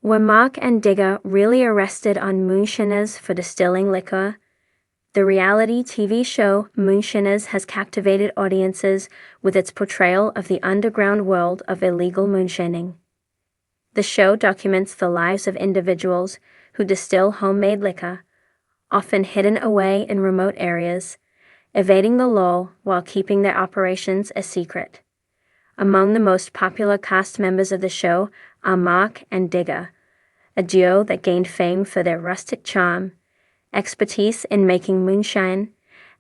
Were Mark and Digger really arrested on Moonshiners for distilling liquor? The reality TV show Moonshiners has captivated audiences with its portrayal of the underground world of illegal moonshining. The show documents the lives of individuals who distill homemade liquor, often hidden away in remote areas, evading the law while keeping their operations a secret. Among the most popular cast members of the show are Mark and Digger, a duo that gained fame for their rustic charm, expertise in making moonshine,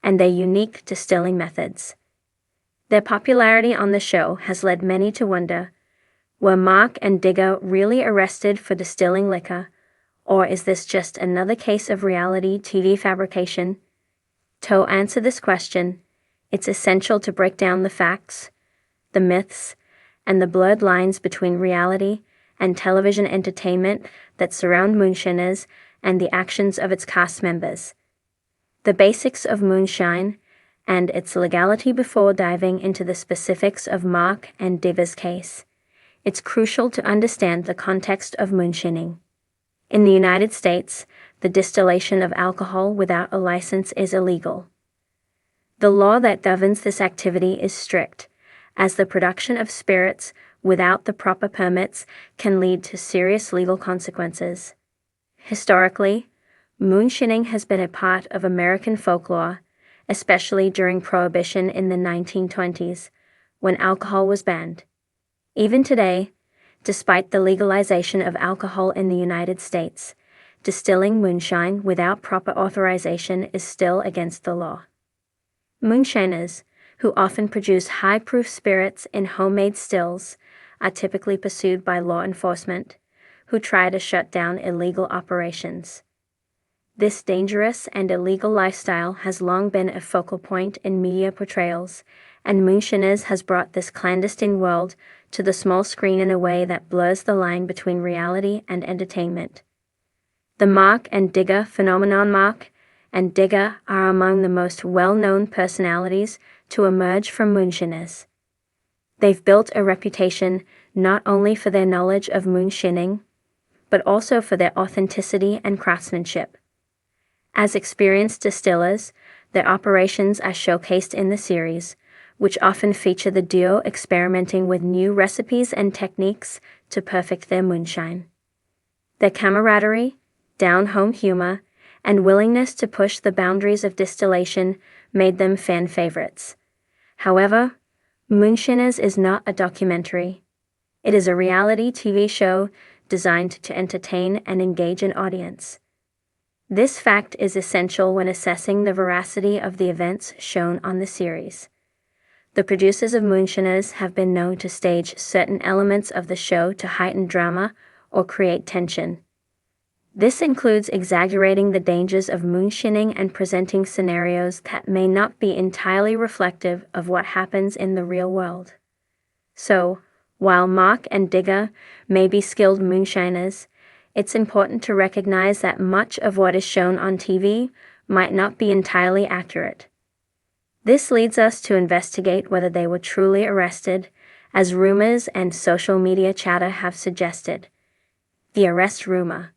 and their unique distilling methods. Their popularity on the show has led many to wonder, were Mark and Digger really arrested for distilling liquor, or is this just another case of reality TV fabrication? To answer this question, it's essential to break down the facts, the myths, and the blurred lines between reality and television entertainment that surround Moonshiners and the actions of its cast members. The basics of moonshine and its legality before diving into the specifics of Mark and Digger's case. It's crucial to understand the context of moonshining. In the United States, the distillation of alcohol without a license is illegal. The law that governs this activity is strict, as the production of spirits without the proper permits can lead to serious legal consequences. Historically, moonshining has been a part of American folklore, especially during Prohibition in the 1920s, when alcohol was banned. Even today, despite the legalization of alcohol in the United States, distilling moonshine without proper authorization is still against the law. Moonshiners, who often produce high-proof spirits in homemade stills, are typically pursued by law enforcement, who try to shut down illegal operations. This dangerous and illegal lifestyle has long been a focal point in media portrayals, and Moonshiners has brought this clandestine world to the small screen in a way that blurs the line between reality and entertainment. The Mark and Digger phenomenon. Mark and Digger are among the most well-known personalities to emerge from Moonshiners. They've built a reputation not only for their knowledge of moonshining, but also for their authenticity and craftsmanship. As experienced distillers, their operations are showcased in the series, which often feature the duo experimenting with new recipes and techniques to perfect their moonshine. Their camaraderie, down-home humor, and willingness to push the boundaries of distillation made them fan favorites. However, Moonshiners is not a documentary. It is a reality TV show designed to entertain and engage an audience. This fact is essential when assessing the veracity of the events shown on the series. The producers of Moonshiners have been known to stage certain elements of the show to heighten drama or create tension. This includes exaggerating the dangers of moonshining and presenting scenarios that may not be entirely reflective of what happens in the real world. So, while Mark and Digger may be skilled moonshiners, it's important to recognize that much of what is shown on TV might not be entirely accurate. This leads us to investigate whether they were truly arrested, as rumors and social media chatter have suggested. The arrest rumor.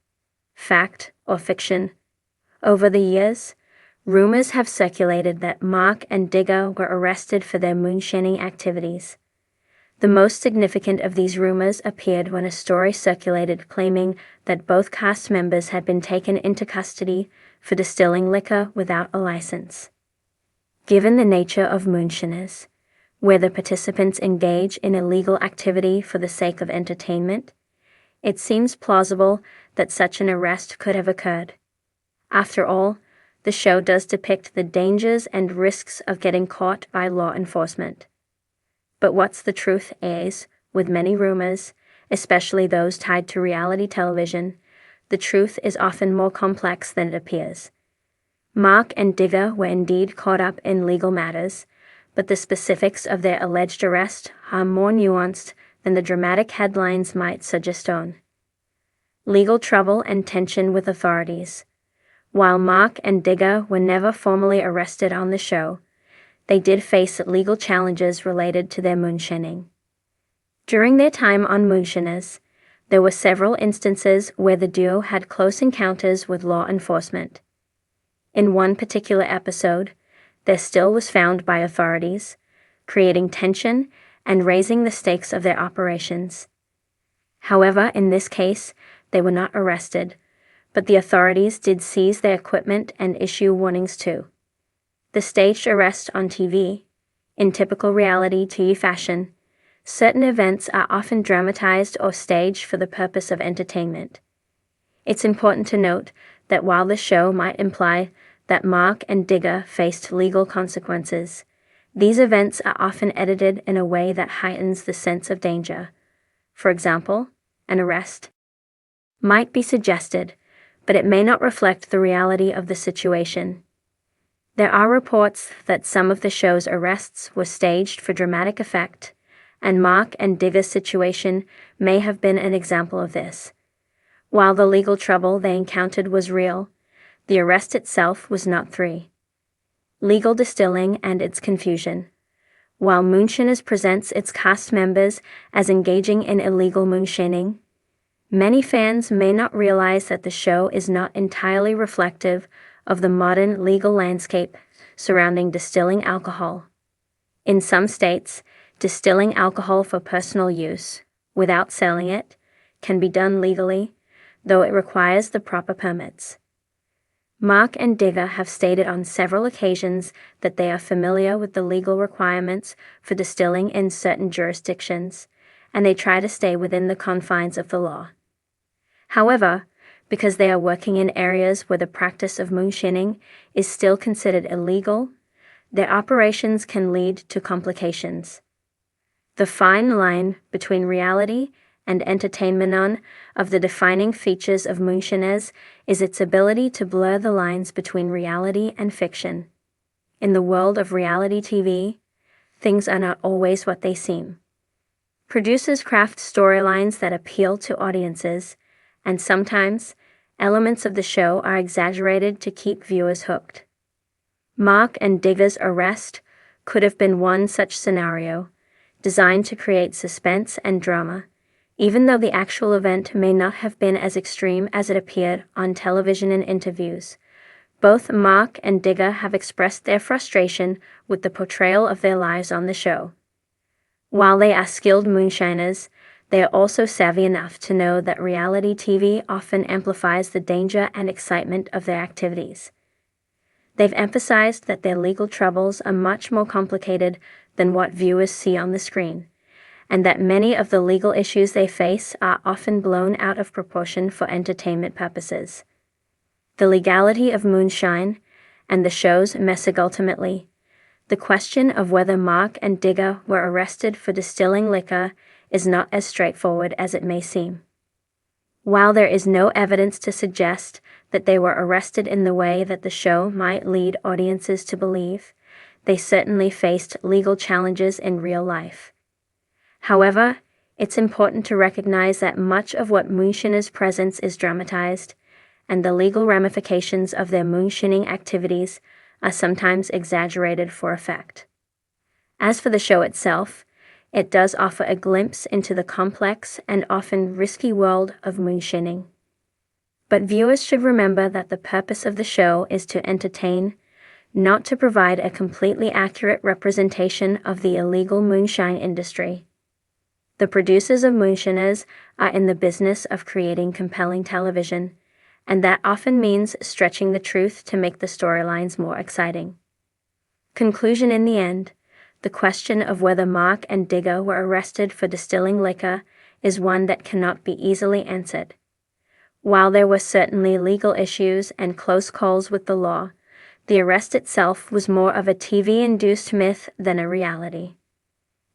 Fact or fiction? Over the years, rumors have circulated that Mark and Digger were arrested for their moonshining activities. The most significant of these rumors appeared when a story circulated claiming that both cast members had been taken into custody for distilling liquor without a license. Given the nature of Moonshiners, where the participants engage in illegal activity for the sake of entertainment, it seems plausible that such an arrest could have occurred. After all, the show does depict the dangers and risks of getting caught by law enforcement. But what's the truth is, with many rumors, especially those tied to reality television, the truth is often more complex than it appears. Mark and Digger were indeed caught up in legal matters, but the specifics of their alleged arrest are more nuanced than the dramatic headlines might suggest. Legal trouble and tension with authorities. While Mark and Digger were never formally arrested on the show, they did face legal challenges related to their moonshining. During their time on Moonshiners, There were several instances where the duo had close encounters with law enforcement. In one particular episode, their still was found by authorities, creating tension and raising the stakes of their operations. However, in this case, they were not arrested, but the authorities did seize their equipment and issue warnings too. The staged arrest on TV, in typical reality TV fashion, certain events are often dramatized or staged for the purpose of entertainment. It's important to note that while the show might imply that Mark and Digger faced legal consequences, these events are often edited in a way that heightens the sense of danger. For example, an arrest might be suggested, but it may not reflect the reality of the situation. There are reports that some of the show's arrests were staged for dramatic effect, and Mark and Digger's situation may have been an example of this. While the legal trouble they encountered was real, the arrest itself was not. 3. Legal distilling and its confusion. While Moonshiners presents its cast members as engaging in illegal moonshining, many fans may not realize that the show is not entirely reflective of the modern legal landscape surrounding distilling alcohol. In some states, distilling alcohol for personal use, without selling it, can be done legally, though it requires the proper permits. Mark and Digger have stated on several occasions that they are familiar with the legal requirements for distilling in certain jurisdictions, and they try to stay within the confines of the law. However, because they are working in areas where the practice of moonshining is still considered illegal, their operations can lead to complications. The fine line between reality and entertainment, none of the defining features of Moonshiners is its ability to blur the lines between reality and fiction. In the world of reality TV, things are not always what they seem. Producers craft storylines that appeal to audiences, and sometimes elements of the show are exaggerated to keep viewers hooked. Mark and Digger's arrest could have been one such scenario, designed to create suspense and drama, even though the actual event may not have been as extreme as it appeared on television and interviews. Both Mark and Digger have expressed their frustration with the portrayal of their lives on the show. While they are skilled moonshiners, they are also savvy enough to know that reality TV often amplifies the danger and excitement of their activities. They've emphasized that their legal troubles are much more complicated than what viewers see on the screen, and that many of the legal issues they face are often blown out of proportion for entertainment purposes. The legality of moonshine and the show's message. Ultimately, the question of whether Mark and Digger were arrested for distilling liquor is not as straightforward as it may seem. While there is no evidence to suggest that they were arrested in the way that the show might lead audiences to believe, they certainly faced legal challenges in real life. However, it's important to recognize that much of what Moonshiners' presence is dramatized, and the legal ramifications of their moonshining activities are sometimes exaggerated for effect. As for the show itself, it does offer a glimpse into the complex and often risky world of moonshining. But viewers should remember that the purpose of the show is to entertain, not to provide a completely accurate representation of the illegal moonshine industry. The producers of Moonshiners are in the business of creating compelling television, and that often means stretching the truth to make the storylines more exciting. Conclusion: in the end, the question of whether Mark and Digger were arrested for distilling liquor is one that cannot be easily answered. While there were certainly legal issues and close calls with the law, the arrest itself was more of a TV-induced myth than a reality.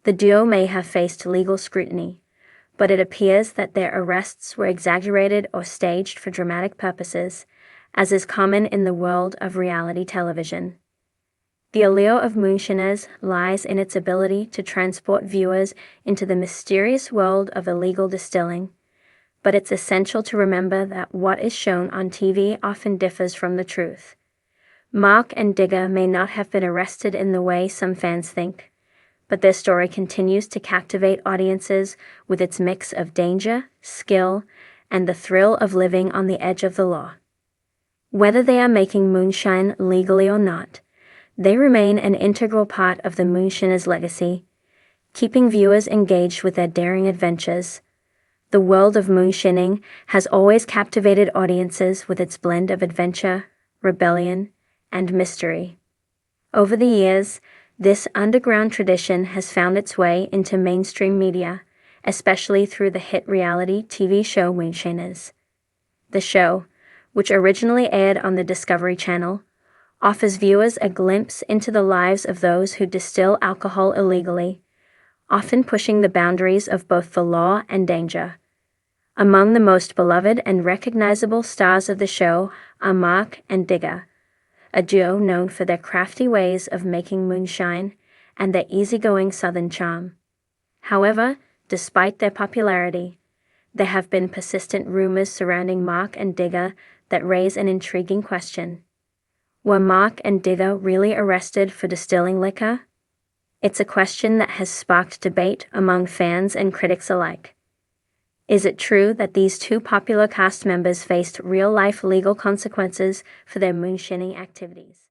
The duo may have faced legal scrutiny, but it appears that their arrests were exaggerated or staged for dramatic purposes, as is common in the world of reality television. The allure of Moonshiners lies in its ability to transport viewers into the mysterious world of illegal distilling, but it's essential to remember that what is shown on TV often differs from the truth. Mark and Digger may not have been arrested in the way some fans think, but their story continues to captivate audiences with its mix of danger, skill, and the thrill of living on the edge of the law. Whether they are making moonshine legally or not, they remain an integral part of the Moonshiners' legacy, keeping viewers engaged with their daring adventures. The world of moonshining has always captivated audiences with its blend of adventure, rebellion, and mystery. Over the years, this underground tradition has found its way into mainstream media, especially through the hit reality TV show Moonshiners. The show, which originally aired on the Discovery Channel, offers viewers a glimpse into the lives of those who distill alcohol illegally, often pushing the boundaries of both the law and danger. Among the most beloved and recognizable stars of the show are Mark and Digger, a duo known for their crafty ways of making moonshine and their easygoing southern charm. However, despite their popularity, there have been persistent rumors surrounding Mark and Digger that raise an intriguing question. Were Mark and Digger really arrested for distilling liquor? It's a question that has sparked debate among fans and critics alike. Is it true that these two popular cast members faced real-life legal consequences for their moonshining activities?